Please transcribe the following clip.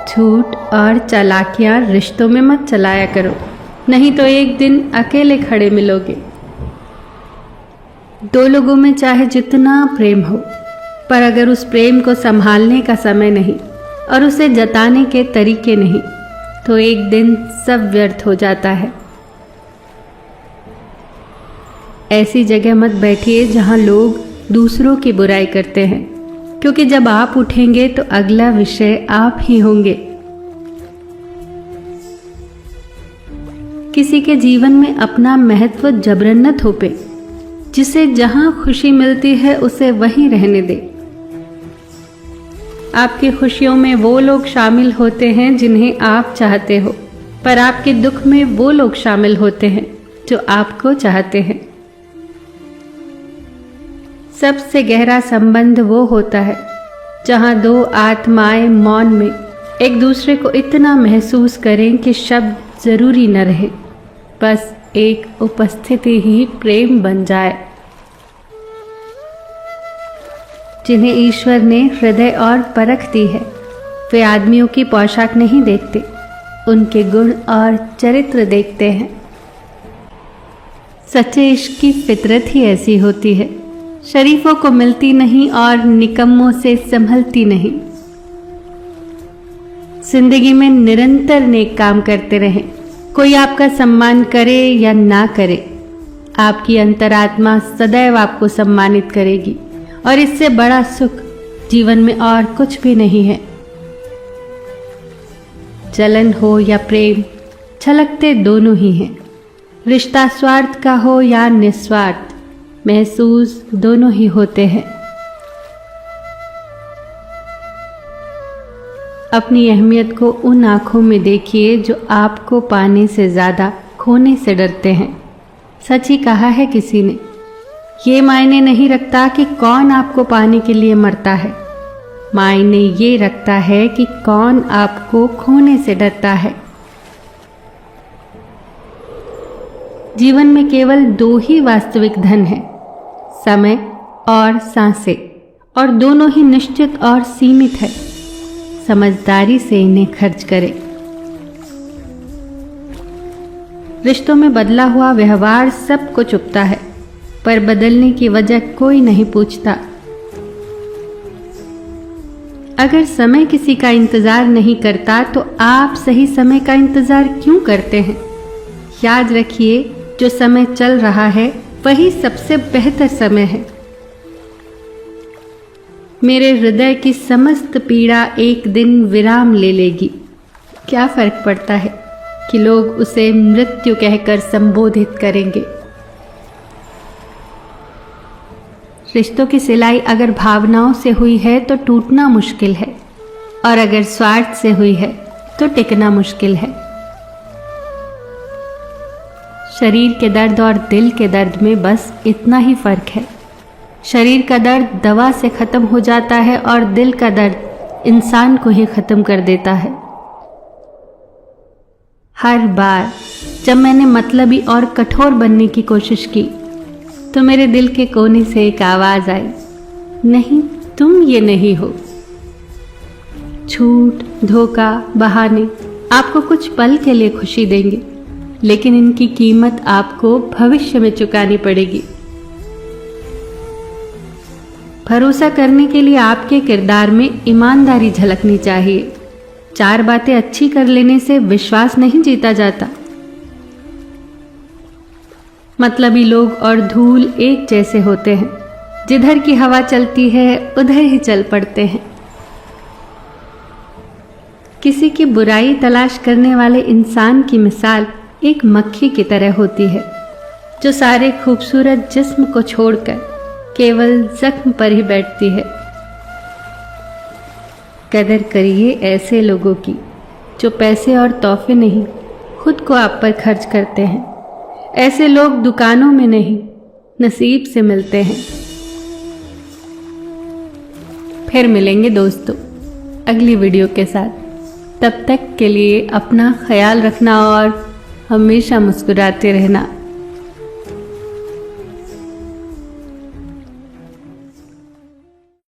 झूठ और चालाकियां रिश्तों में मत चलाया करो, नहीं तो एक दिन अकेले खड़े मिलोगे। दो लोगों में चाहे जितना प्रेम हो, पर अगर उस प्रेम को संभालने का समय नहीं और उसे जताने के तरीके नहीं, तो एक दिन सब व्यर्थ हो जाता है। ऐसी जगह मत बैठिए जहां लोग दूसरों की बुराई करते हैं, क्योंकि जब आप उठेंगे तो अगला विषय आप ही होंगे। किसी के जीवन में अपना महत्व जबरन न थोपे। जिसे जहां खुशी मिलती है उसे वहीं रहने दे। आपकी खुशियों में वो लोग शामिल होते हैं जिन्हें आप चाहते हो, पर आपके दुख में वो लोग शामिल होते हैं जो आपको चाहते हैं। सबसे गहरा संबंध वो होता है जहां दो आत्माएं मौन में एक दूसरे को इतना महसूस करें कि शब्द जरूरी न रहे, बस एक उपस्थिति ही प्रेम बन जाए। जिन्हें ईश्वर ने हृदय और परख दी है, वे आदमियों की पोशाक नहीं देखते, उनके गुण और चरित्र देखते हैं। सच्चे इश्क की फितरत ही ऐसी होती है, शरीफों को मिलती नहीं और निकम्मों से संभलती नहीं। जिंदगी में निरंतर नेक काम करते रहें। कोई आपका सम्मान करे या ना करे, आपकी अंतरात्मा सदैव आपको सम्मानित करेगी, और इससे बड़ा सुख जीवन में और कुछ भी नहीं है। जलन हो या प्रेम, छलकते दोनों ही हैं। रिश्ता स्वार्थ का हो या निस्वार्थ, महसूस दोनों ही होते हैं। अपनी अहमियत को उन आंखों में देखिए जो आपको पाने से ज्यादा खोने से डरते हैं। सच ही कहा है किसी ने, ये मायने नहीं रखता कि कौन आपको पाने के लिए मरता है, मायने ये रखता है कि कौन आपको खोने से डरता है। जीवन में केवल दो ही वास्तविक धन है, समय और सांसें, और दोनों ही निश्चित और सीमित है। समझदारी से इन्हें खर्च करें। रिश्तों में बदला हुआ व्यवहार सबको चुभता है, पर बदलने की वजह कोई नहीं पूछता। अगर समय किसी का इंतजार नहीं करता तो आप सही समय का इंतजार क्यों करते हैं? याद रखिए, जो समय चल रहा है वही सबसे बेहतर समय है। मेरे हृदय की समस्त पीड़ा एक दिन विराम ले लेगी। क्या फर्क पड़ता है कि लोग उसे मृत्यु कहकर संबोधित करेंगे। रिश्तों की सिलाई अगर भावनाओं से हुई है तो टूटना मुश्किल है, और अगर स्वार्थ से हुई है तो टिकना मुश्किल है। शरीर के दर्द और दिल के दर्द में बस इतना ही फर्क है। शरीर का दर्द दवा से खत्म हो जाता है और दिल का दर्द इंसान को ही खत्म कर देता है। हर बार जब मैंने मतलबी और कठोर बनने की कोशिश की तो मेरे दिल के कोने से एक आवाज आई, नहीं, तुम ये नहीं हो। झूठ, धोखा, बहाने आपको कुछ पल के लिए खुशी देंगे, लेकिन इनकी कीमत आपको भविष्य में चुकानी पड़ेगी। भरोसा करने के लिए आपके किरदार में ईमानदारी झलकनी चाहिए। चार बातें अच्छी कर लेने से विश्वास नहीं जीता जाता। मतलबी लोग और धूल एक जैसे होते हैं, जिधर की हवा चलती है उधर ही चल पड़ते हैं। किसी की बुराई तलाश करने वाले इंसान की मिसाल एक मक्खी की तरह होती है, जो सारे खूबसूरत जिस्म को छोड़कर केवल जख्म पर ही बैठती है। कदर करिए ऐसे लोगों की जो पैसे और तोहफे नहीं, खुद को आप पर खर्च करते हैं। ऐसे लोग दुकानों में नहीं, नसीब से मिलते हैं। फिर मिलेंगे दोस्तों अगली वीडियो के साथ। तब तक के लिए अपना ख्याल रखना और हमेशा मुस्कुराते रहना।